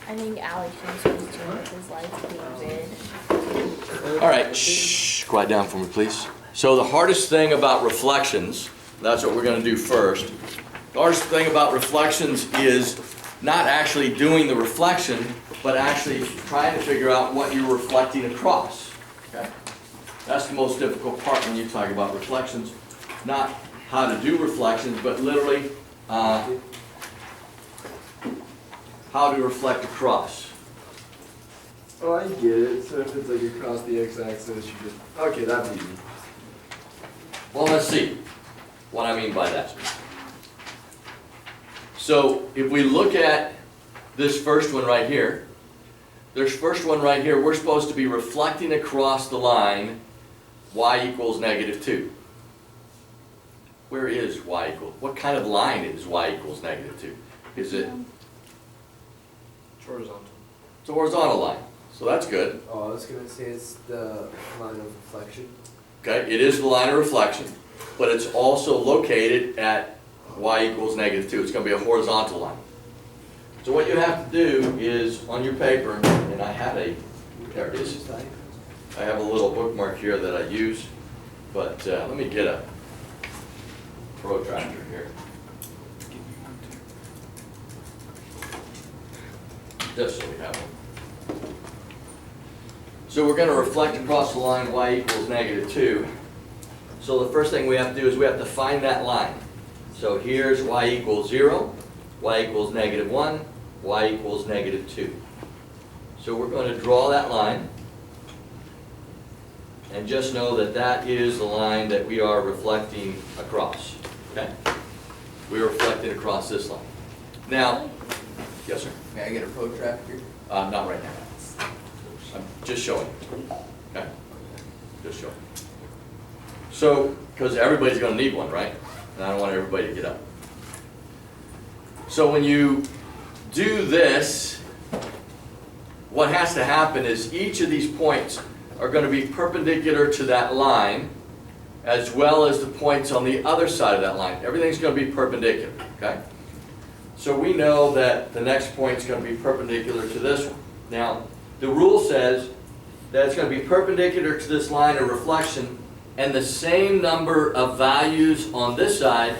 I think Alex knows what he's doing with his lights being red. All right, shh, quiet down for me, please. So the hardest thing about reflections, that's what we're going to do first. The hardest thing about reflections is not actually doing the reflection, but actually trying to figure out what you're reflecting across. Okay? That's the most difficult part when you talk about reflections. Not how to do reflections, but literally how to reflect across. Oh, I get it. So if it's like across the x-axis, you just... Okay, that's easy. Well, let's see what I mean by that. So if we look at this first one right here, we're supposed to be reflecting across the line y equals -2. Where is y equals? What kind of line is y equals -2? Is it? Horizontal. It's a horizontal line, so that's good. Oh, I was going to say it's the line of reflection. Okay, it is the line of reflection, but it's also located at y equals -2. It's going to be a horizontal line. So what you have to do is, on your paper, and I have there it is. I have a little bookmark here that I use, but let me get a protractor here. Just so we have one. So we're going to reflect across the line y equals -2. So the first thing we have to do is we have to find that line. So here's y equals 0, y equals -1, y equals -2. So we're going to draw that line. And just know that that is the line that we are reflecting across. Okay? We are reflecting across this line. Now, yes, sir? May I get a protractor? Not right now. I'm just showing. Okay? Just showing. So, because everybody's going to need one, right? And I don't want everybody to get up. So when you do this, what has to happen is each of these points are going to be perpendicular to that line, as well as the points on the other side of that line. Everything's going to be perpendicular, okay? So we know that the next point is going to be perpendicular to this one. Now, the rule says that it's going to be perpendicular to this line of reflection and the same number of values on this side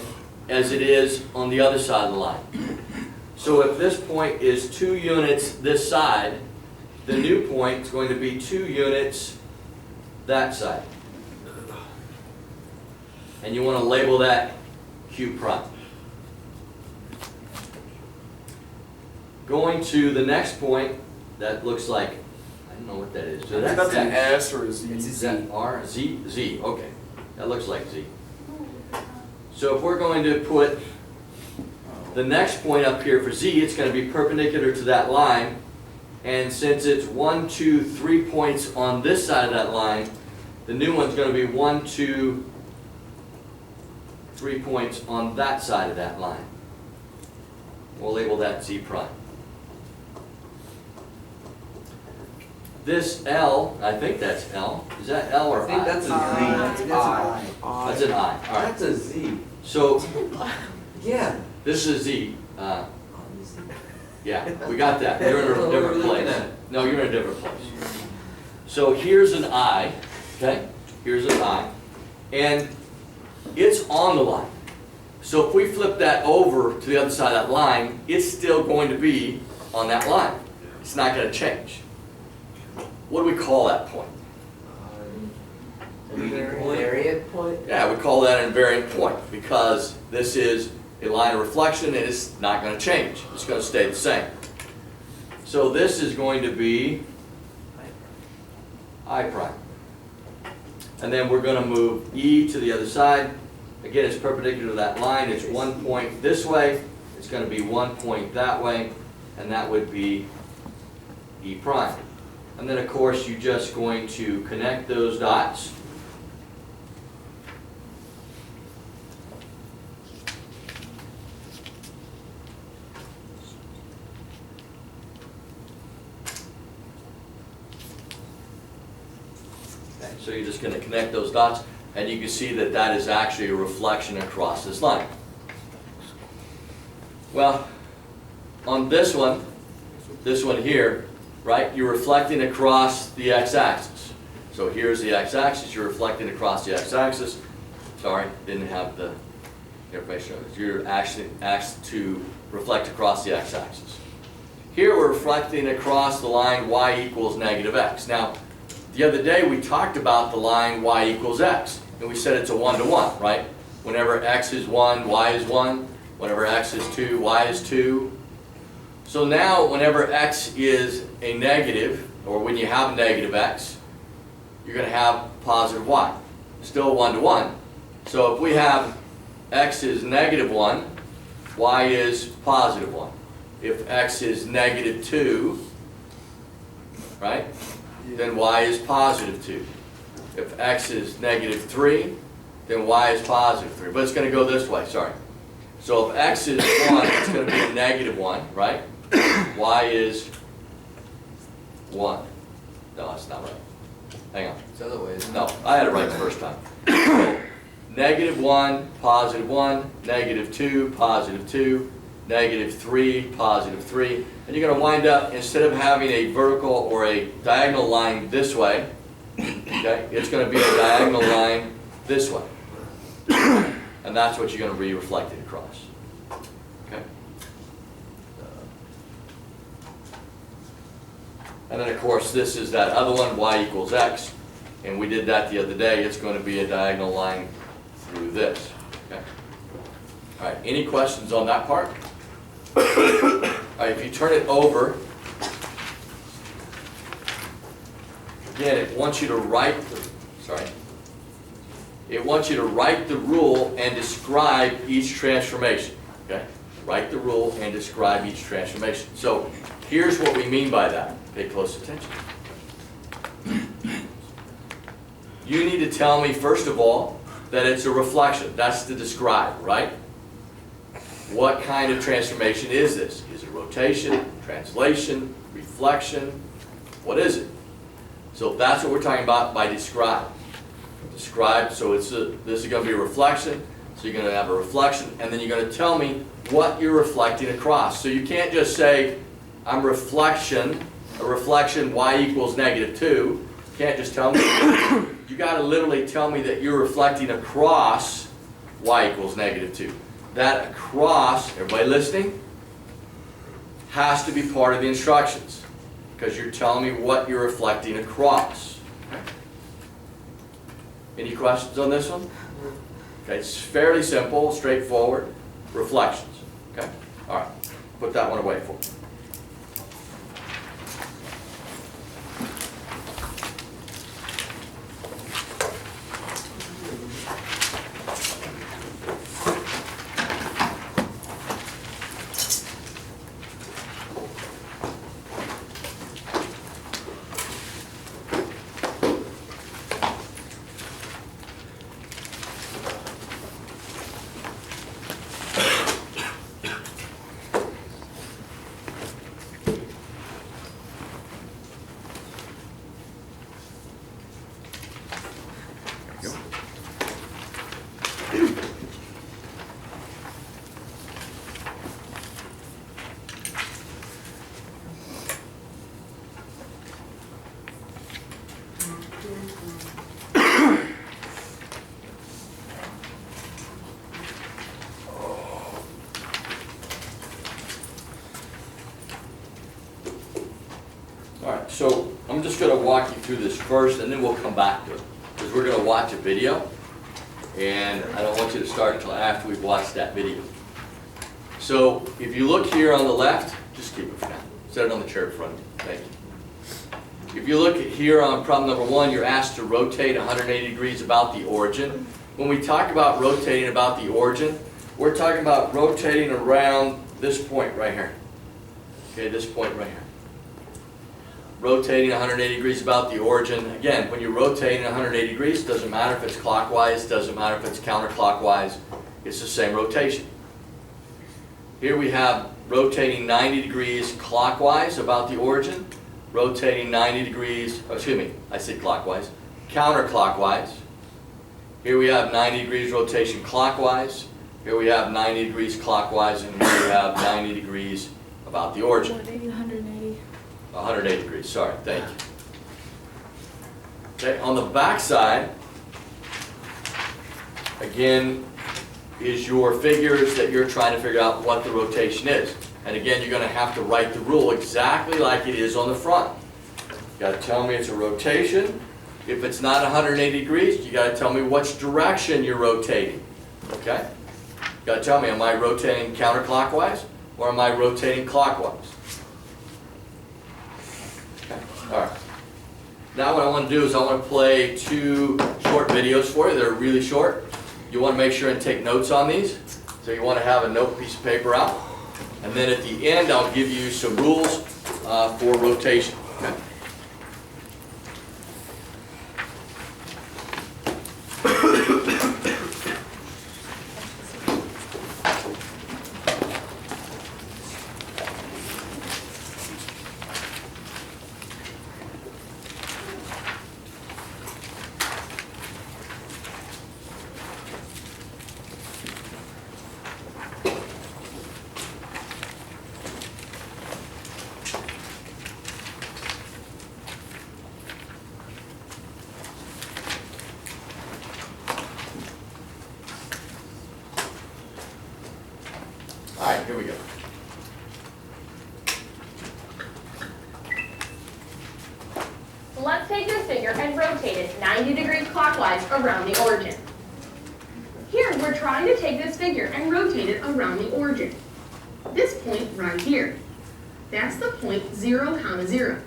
as it is on the other side of the line. So if this point is 2 units this side, the new point is going to be 2 units that side. And you want to label that Q prime. Going to the next point, that looks like, I don't know what that is. So That's an S or a Z. is that R? Z? Z, okay. That looks like Z. So if we're going to put the next point up here for Z, it's going to be perpendicular to that line. And since it's 1, 2, 3 points on this side of that line, the new one's going to be 1, 2, 3 points on that side of that line. We'll label that Z prime. This L, I think that's L. Is that L or I? I think that's an I. That's an I. That's an I. All right. That's a Z. So Yeah. this is Z. Yeah, we got that. You're in a different place. No, you're in a different place. So here's an I, okay? Here's an I. And it's on the line. So if we flip that over to the other side of that line, it's still going to be on that line. It's not going to change. What do we call that point? Invariant point? Yeah, we call that an invariant point because this is a line of reflection and it's not going to change. It's going to stay the same. So this is going to be I prime. And then we're going to move E to the other side. Again, it's perpendicular to that line. It's 1 point this way. It's going to be 1 point that way. And that would be E prime. And then, of course, you're just going to connect those dots. Okay, so you're just going to connect those dots, and you can see that that is actually a reflection across this line. Well, on this one, this one here, right? You're reflecting across the x-axis. So here's the x-axis, you're reflecting across the x-axis. Sorry, didn't have the information on this. You're actually asked to reflect across the x-axis. Here we're reflecting across the line y equals negative x. Now, the other day we talked about the line y equals x, and we said it's a 1-to-1, right? Whenever x is 1, y is 1. Whenever x is 2, y is 2. So now, whenever x is a negative, or when you have negative x, you're going to have positive y. Still 1-to-1. So if we have x is negative 1, y is positive 1. If x is negative 2, right, then y is positive 2. If x is negative 3, then y is positive 3. But it's going to go this way, sorry. So if x is 1, it's going to be a negative 1, right? Y is 1. No, that's not right. Hang on. It's other ways. No, I had it right the first time. So, negative 1, positive 1, negative 2, positive 2, negative 3, positive 3. And you're going to wind up, instead of having a vertical or a diagonal line this way, okay, it's going to be a diagonal line this way. And that's what you're going to be reflecting across. Okay? And then of course this is that other one, y equals x. And we did that the other day. It's going to be a diagonal line through this. Okay? All right, any questions on that part? All right, if you turn it over, again, it wants you to write it wants you to write the rule and describe each transformation. Okay? Write the rule and describe each transformation. So here's what we mean by that. Pay close attention. You need to tell me, first of all, that it's a reflection. That's to describe, right? What kind of transformation is this? Is it rotation, translation, reflection? What is it? So that's what we're talking about by describe. Describe, so this is going to be a reflection. So you're going to have a reflection, and then you're going to tell me what you're reflecting across. So you can't just say, I'm a reflection, y equals negative 2. You can't just tell me. You got to literally tell me that you're reflecting across y equals negative 2. That across, everybody listening, has to be part of the instructions, because you're telling me what you're reflecting across. Any questions on this one? Okay, it's fairly simple, straightforward. Reflections. Okay? All right. Put that one away for me. Alright, so I'm just going to walk you through this first, and then we'll come back to it. Because we're going to watch a video, and I don't want you to start until after we've watched that video. So if you look here on the left, just keep it for now. Set it on the chair in front of you. Thank you. If you look here on problem number 1, you're asked to rotate 180 degrees about the origin. When we talk about rotating about the origin, we're talking about rotating around this point right here. Okay, this point right here. Rotating 180 degrees about the origin. Again, when you're rotating 180 degrees, it doesn't matter if it's clockwise, it doesn't matter if it's counterclockwise, it's the same rotation. Here we have rotating 90 degrees clockwise about the origin, rotating 90 degrees, excuse me, I said clockwise, counterclockwise. Here we have 90 degrees rotation clockwise, here we have 90 degrees clockwise, and here we have 90 degrees about the origin. What are you 180 180 degrees, sorry, thank you. Okay, on the back side, again, is your figures that you're trying to figure out what the rotation is. And again, you're going to have to write the rule exactly like it is on the front. You got to tell me it's a rotation. If it's not 180 degrees, you got to tell me which direction you're rotating. Okay? You got to tell me, am I rotating counterclockwise or am I rotating clockwise? Okay. All right. Now what I want to do is I want to play 2 short videos for you. They're really short. You want to make sure and take notes on these. So you want to have a note piece of paper out. And then at the end, I'll give you some rules for rotation. Okay? All right, here we go. Let's take this figure and rotate it 90 degrees clockwise around the origin. Here, we're trying to take this figure and rotate it around the origin. This point right here. That's the point 0, 0.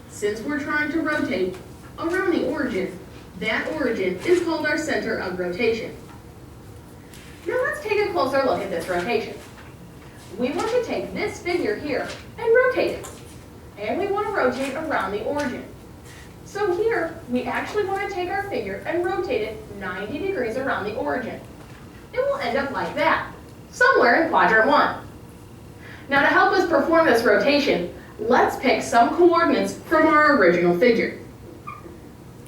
Since we're trying to rotate around the origin, that origin is called our center of rotation. Now let's take a closer look at this rotation. We want to take this figure here and rotate it. And we want to rotate around the origin. So here, we actually want to take our figure and rotate it 90 degrees around the origin. It will end up like that, somewhere in quadrant 1. Now to help us perform this rotation, let's pick some coordinates from our original figure.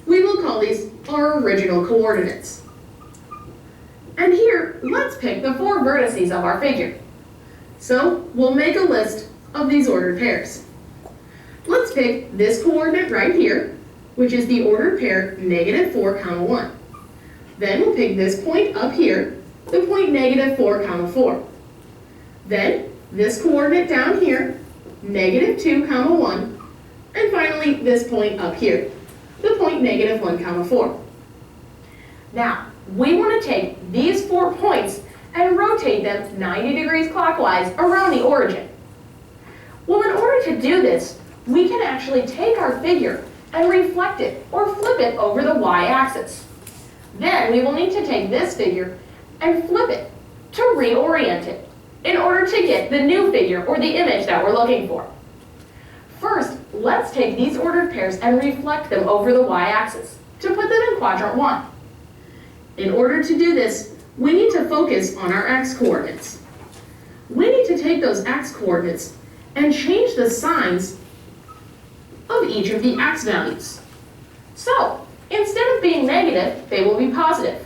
We will call these our original coordinates. And here, let's pick the 4 vertices of our figure. So we'll make a list of these ordered pairs. Let's pick this coordinate right here, which is the ordered pair -4, 1. Then we'll pick this point up here, the point -4, 4. Then this coordinate down here, -2, 1. And finally this point up here, the point -1, 4. Now, we want to take these 4 points and rotate them 90 degrees clockwise around the origin. Well, in order to do this, we can actually take our figure and reflect it or flip it over the y-axis. Then we will need to take this figure and flip it to reorient it in order to get the new figure or the image that we're looking for. First, let's take these ordered pairs and reflect them over the y-axis to put them in quadrant 1. In order to do this, we need to focus on our x-coordinates. We need to take those x-coordinates and change the signs of each of the x values. So, instead of being negative, they will be positive.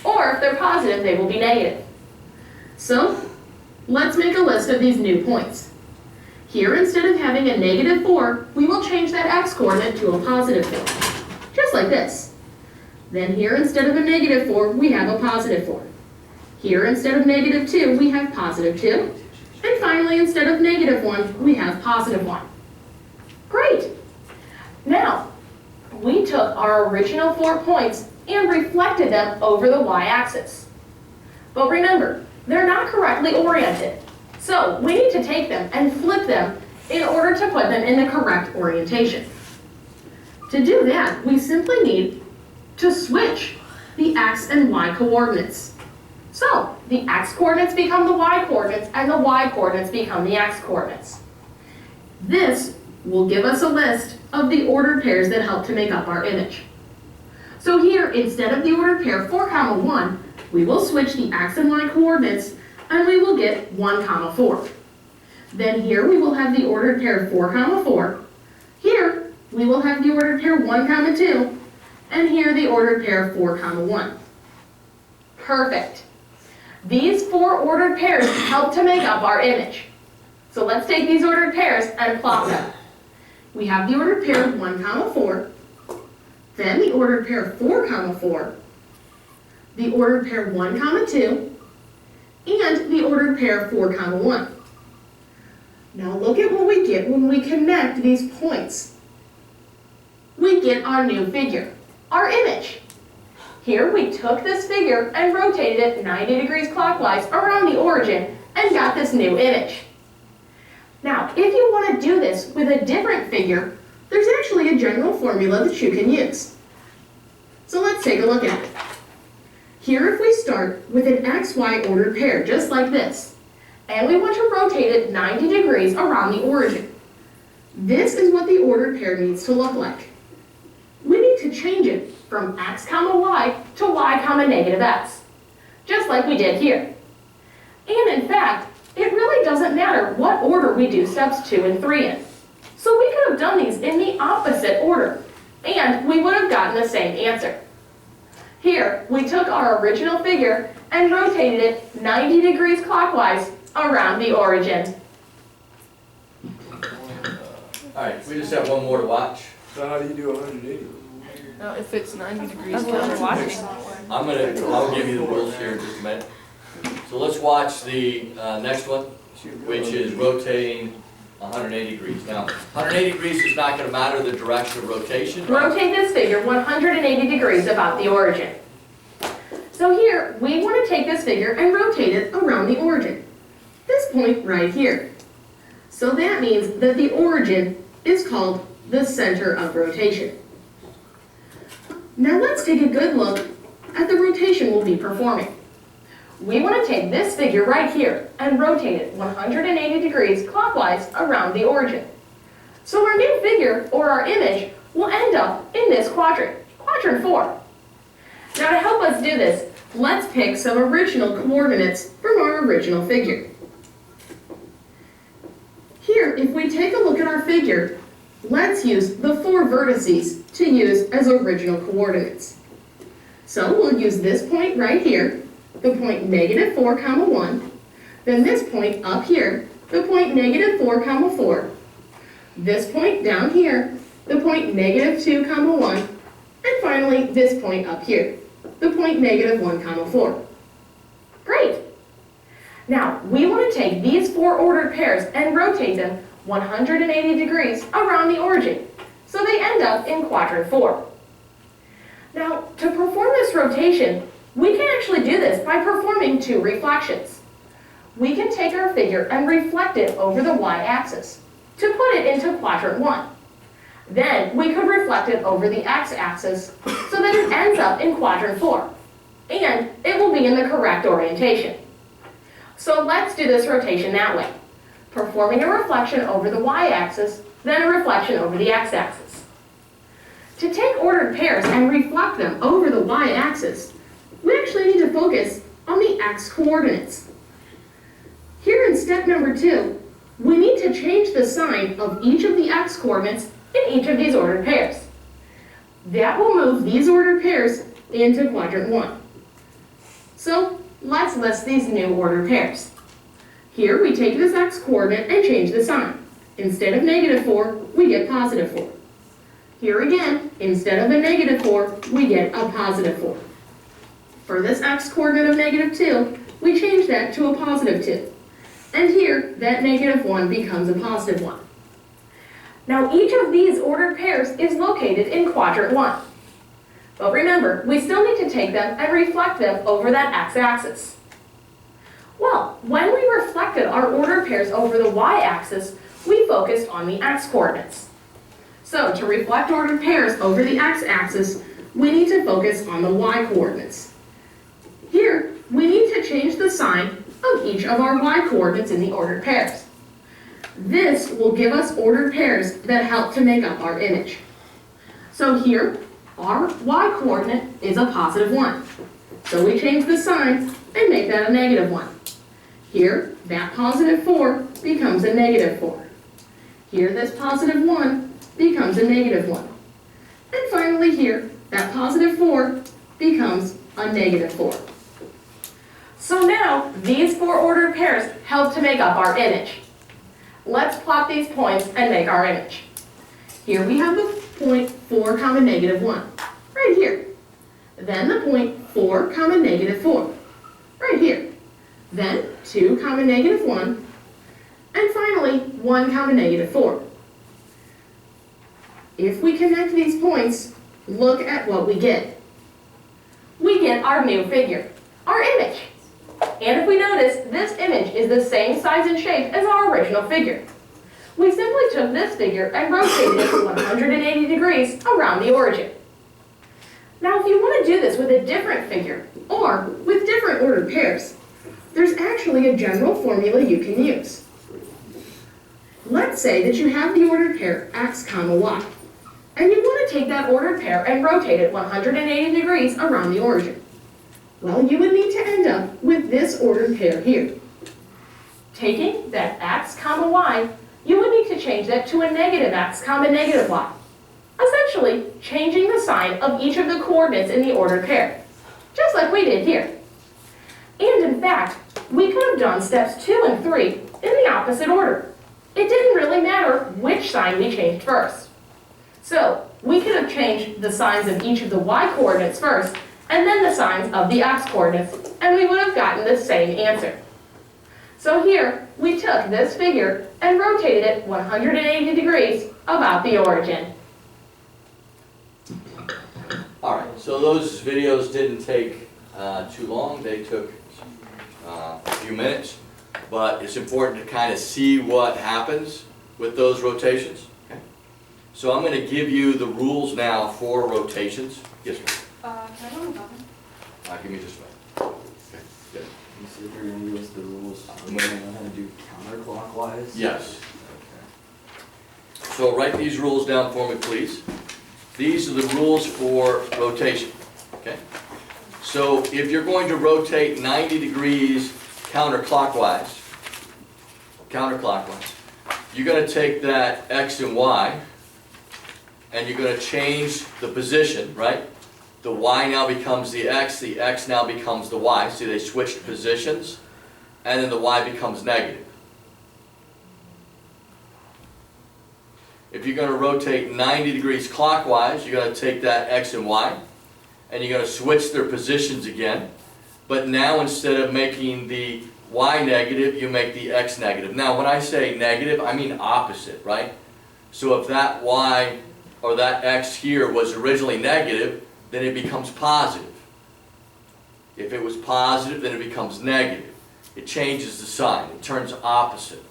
Or if they're positive, they will be negative. So, let's make a list of these new points. Here, instead of having a -4, we will change that x-coordinate to a positive 4. Just like this. Then here, instead of a -4, we have a positive 4. Here, instead of -2, we have positive 2. And finally, instead of -1, we have positive 1. Great! Now, we took our original 4 points and reflected them over the y-axis. But remember, they're not correctly oriented. So we need to take them and flip them in order to put them in the correct orientation. To do that, we simply need to switch the x and y coordinates. So the x coordinates become the y coordinates and the y coordinates become the x coordinates. This will give us a list of the ordered pairs that help to make up our image. So here, instead of the ordered pair 4, 1, we will switch the x and y coordinates and we will get 1, 4. Then here we will have the ordered pair 4, 4. Here we will have the ordered pair 1, 2. And here the ordered pair 4, 1. Perfect. These 4 ordered pairs help to make up our image. So let's take these ordered pairs and plot them. we have the ordered pair 1, 4, then the ordered pair 4, 4, the ordered pair 1, 2, and the ordered pair 4, 1. Now look at what we get when we connect these points. We get our new figure, our image. Here we took this figure and rotated it 90 degrees clockwise around the origin and got this new image. Now, if you want to do this with a different figure, there's actually a general formula that you can use. So let's take a look at it. Here, if we start with an XY ordered pair, just like this, and we want to rotate it 90 degrees around the origin, this is what the ordered pair needs to look like. We need to change it from x, y to y, negative x, just like we did here. And in fact, it really doesn't matter what order we do steps 2 and 3 in. So we could have done these in the opposite order, and we would have gotten the same answer. Here, we took our original figure and rotated it 90 degrees clockwise around the origin. All right, we just have one more to watch. So how do you do 180? No, if it's 90 degrees counterclockwise. I'll give you the rules here in just a minute. So let's watch the next one, which is rotating 180 degrees. Now, 180 degrees is not going to matter the direction of rotation. Rotate this figure 180 degrees about the origin. So here, we want to take this figure and rotate it around the origin. This point right here. So that means that the origin is called the center of rotation. Now let's take a good look at the rotation we'll be performing. We want to take this figure right here and rotate it 180 degrees clockwise around the origin. So our new figure, or our image, will end up in this quadrant, quadrant 4. Now to help us do this, let's pick some original coordinates from our original figure. Here, if we take a look at our figure, let's use the 4 vertices to use as original coordinates. So we'll use this point right here, the point -4, 1, then this point up here, the point -4, 4, this point down here, the point -2, 1, and finally this point up here, the point -1, 4. Great! Now, we want to take these 4 ordered pairs and rotate them 180 degrees around the origin, so they end up in quadrant 4. Now, to perform this rotation, we can actually do this by performing 2 reflections. We can take our figure and reflect it over the y-axis to put it into quadrant 1. Then we could reflect it over the x-axis so that it ends up in quadrant 4, and it will be in the correct orientation. So let's do this rotation that way, performing a reflection over the y-axis, then a reflection over the x-axis. To take ordered pairs and reflect them over the y-axis, we actually need to focus on the x-coordinates. Here in step number 2, we need to change the sign of each of the x-coordinates in each of these ordered pairs. That will move these ordered pairs into quadrant 1. So let's list these new ordered pairs. Here we take this x-coordinate and change the sign. Instead of -4, we get +4. Here again, instead of a -4, we get a +4. For this x-coordinate of -2, we change that to a +2. And here, that -1 becomes a +1. Now each of these ordered pairs is located in quadrant 1. But remember, we still need to take them and reflect them over that x-axis. Well, when we reflected our ordered pairs over the y-axis, we focused on the x-coordinates. So to reflect ordered pairs over the x-axis, we need to focus on the y-coordinates. Here, we need to change the sign of each of our y-coordinates in the ordered pairs. This will give us ordered pairs that help to make up our image. So here, our y-coordinate is a +1. So we change the sign and make that a -1. Here, that +4 becomes a -4. Here, this +1 becomes a -1. And finally here, that +4 becomes a -4. So now, these 4 ordered pairs help to make up our image. Let's plot these points and make our image. Here we have the point 4 comma negative 1, right here. Then the point 4 comma negative 4, right here. Then 2 comma negative 1, and finally 1 comma negative 4. If we connect these points, look at what we get. We get our new figure, our image. And if we notice, this image is the same size and shape as our original figure. We simply took this figure and rotated it 180 degrees around the origin. Now, if you want to do this with a different figure, or with different ordered pairs, there's actually a general formula you can use. Let's say that you have the ordered pair x comma y, and you want to take that ordered pair and rotate it 180 degrees around the origin. Well, you would need to end up with this ordered pair here. Taking that x comma y, you would need to change that to a negative x comma negative y, essentially changing the sign of each of the coordinates in the ordered pair, just like we did here. And in fact, we could have done steps 2 and 3 in the opposite order. It didn't really matter which sign we changed first. So we could have changed the signs of each of the y coordinates first, and then the signs of the x coordinates, and we would have gotten the same answer. So here, we took this figure and rotated it 180 degrees about the origin. All right, so those videos didn't take too long. They took a few minutes, but it's important to kind of see what happens with those rotations. Okay? So I'm going to give you the rules now for rotations. Yes, ma'am. Can I go on the bottom? Give me just a minute. Okay, good. You see if you're gonna give us the rules, we're gonna know how to do counterclockwise? Yes. Okay. So write these rules down for me, please. These are the rules for rotation. Okay? So if you're going to rotate 90 degrees counterclockwise, you're going to take that x and y, and you're going to change the position, right? The y now becomes the x now becomes the y. See, they switched positions, and then the y becomes negative. If you're going to rotate 90 degrees clockwise, you're going to take that x and y, and you're going to switch their positions again. But now instead of making the y negative, you make the x negative. Now when I say negative, I mean opposite, right? So if that y or that x here was originally negative, then it becomes positive. If it was positive, then it becomes negative. It changes the sign. It turns opposite.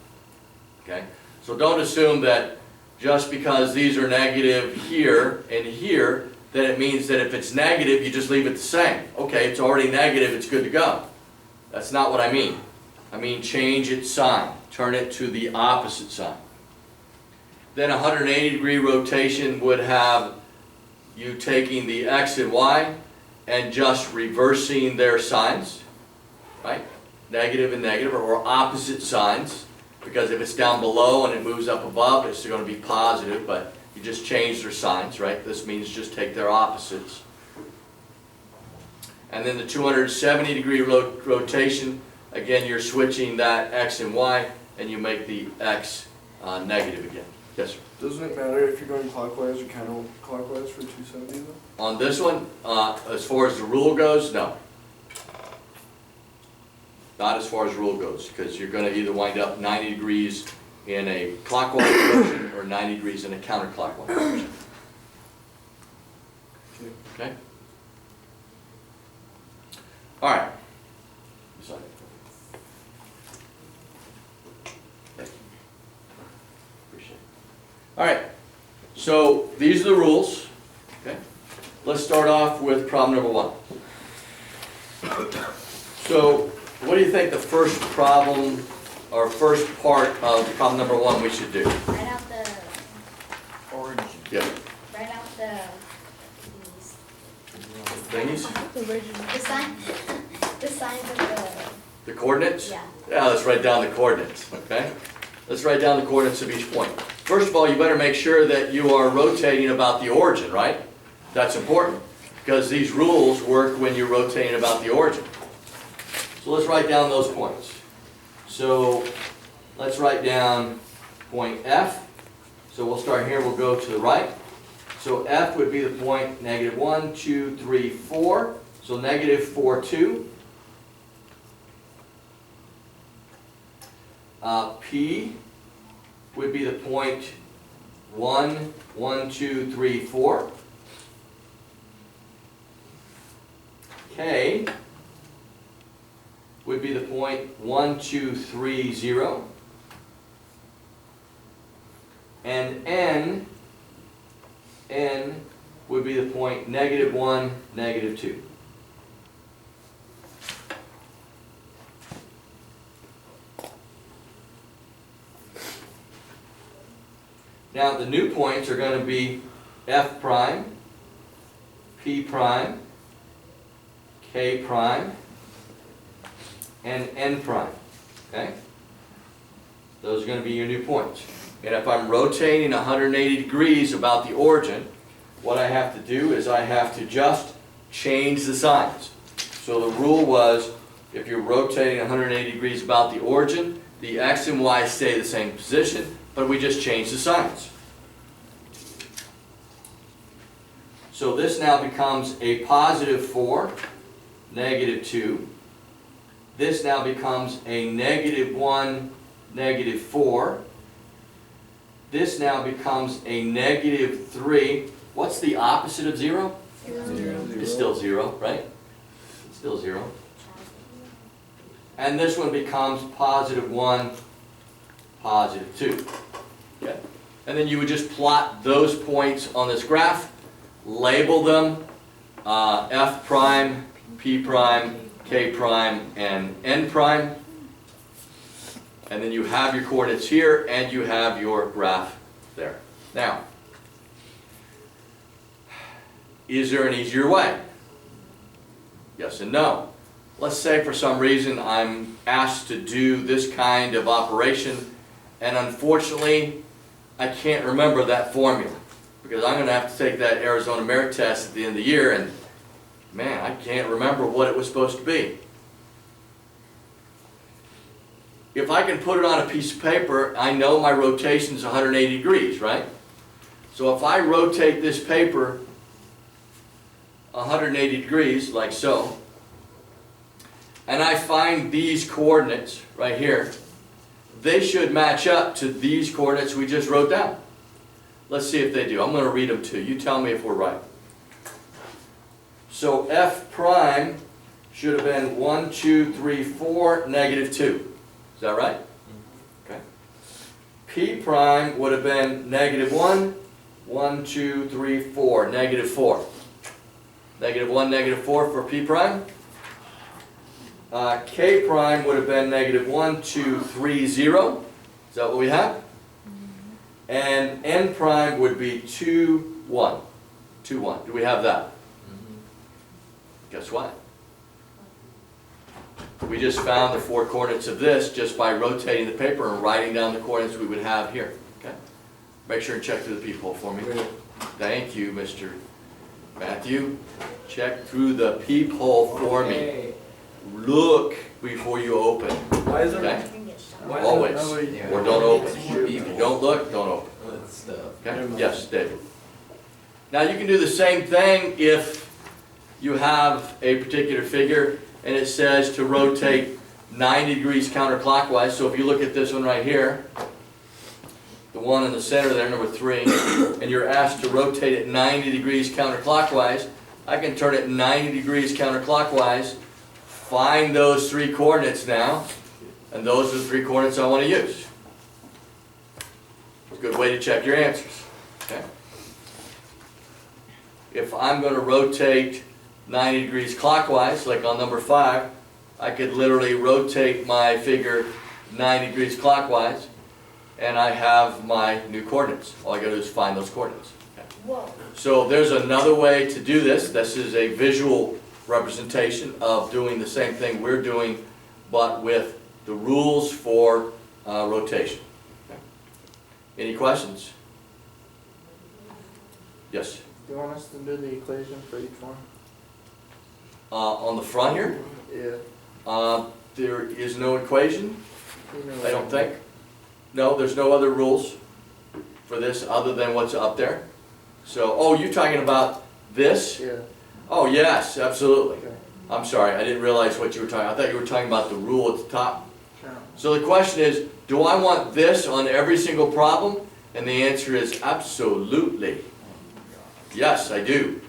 Okay? So don't assume that just because these are negative here and here, that it means that if it's negative, you just leave it the same. Okay, it's already negative, it's good to go. That's not what I mean. I mean change its sign. Turn it to the opposite sign. Then a 180 degree rotation would have you taking the x and y and just reversing their signs, right? Negative and negative, or opposite signs, because if it's down below and it moves up above, it's going to be positive, but you just change their signs, right? This means just take their opposites. And then the 270 degree rotation, again, you're switching that x and y, and you make the x negative again. Yes, sir? Doesn't it matter if you're going clockwise or counterclockwise for 270 though? On this one, as far as the rule goes, no. Not as far as the rule goes, because you're going to either wind up 90 degrees in a clockwise direction or 90 degrees in a counterclockwise direction. Okay? All right. Thank you. Appreciate it. All right. So these are the rules. Okay? Let's start off with problem number 1. So what do you think the first problem or first part of problem number 1 we should do? Write out the Origin. Yeah. write out the Thingies? The original. the signs of The coordinates? Yeah. Yeah, let's write down the coordinates, okay? Let's write down the coordinates of each point. First of all, you better make sure that you are rotating about the origin, right? That's important, because these rules work when you're rotating about the origin. So let's write down those points. So let's write down point F. So we'll start here, we'll go to the right. So F would be the point -1, 2, 3, 4. So -4, 2. P would be the point 1, 1, 2, 3, 4. K would be the point 1, 2, 3, 0. And N would be the point -1, -2. Now the new points are going to be F prime, P prime, K prime, and N prime. Okay? Those are going to be your new points. And if I'm rotating 180 degrees about the origin, what I have to do is I have to just change the signs. So the rule was, if you're rotating 180 degrees about the origin, the X and Y stay the same position, but we just change the signs. So this now becomes a +4, -2. This now becomes a -1, -4. This now becomes a -3. What's the opposite of 0? It's still 0, right? It's still 0. And this one becomes +1, +2. Okay? And then you would just plot those points on this graph, label them F prime, P prime, K prime, and N prime. And then you have your coordinates here, and you have your graph there. Now, is there an easier way? Yes and no. Let's say for some reason I'm asked to do this kind of operation, and unfortunately I can't remember that formula, because I'm going to have to take that Arizona Merit Test at the end of the year, and man, I can't remember what it was supposed to be. If I can put it on a piece of paper, I know my rotation is 180 degrees, right? So if I rotate this paper 180 degrees, like so, and I find these coordinates right here, they should match up to these coordinates we just wrote down. Let's see if they do. I'm going to read them to you. You tell me if we're right. So F prime should have been 1, 2, 3, 4, -2. Is that right? Okay. P prime would have been -1, 1, 2, 3, 4, -4. -1, -4 for P prime. K prime would have been -1, 2, 3, 0. Is that what we have? And N prime would be 2, 1. 2, 1. Do we have that? Guess what? We just found the 4 coordinates of this just by rotating the paper and writing down the coordinates we would have here. Okay? Make sure and check through the peephole for me. Thank you, Mr. Matthew. Check through the peephole for me. Look before you open. Why is it? Okay? Why Always. is Or don't open. If you don't look, don't open. Okay? Yes, David. Now you can do the same thing if you have a particular figure and it says to rotate 90 degrees counterclockwise. So if you look at this one right here, the one in the center there, number 3, and you're asked to rotate it 90 degrees counterclockwise, I can turn it 90 degrees counterclockwise, find those 3 coordinates now, and those are the 3 coordinates I want to use. It's a good way to check your answers. Okay? If I'm going to rotate 90 degrees clockwise, like on number 5, I could literally rotate my figure 90 degrees clockwise, and I have my new coordinates. All I got to do is find those coordinates. Okay. Whoa. So there's another way to do this. This is a visual representation of doing the same thing we're doing, but with the rules for rotation. Okay. Any questions? Yes? Do you want us to do the equation for each one? On the front here, Yeah. there is no equation, You know, I don't think. No, there's no other rules. for this other than what's up there? So, oh, you're talking about this? Yeah, Oh, yes, absolutely. okay. I'm sorry, I didn't realize what you were talking, I thought you were talking about the rule at the top. Sure. So the question is, do I want this on every single problem? And the answer is absolutely. Yes, I do.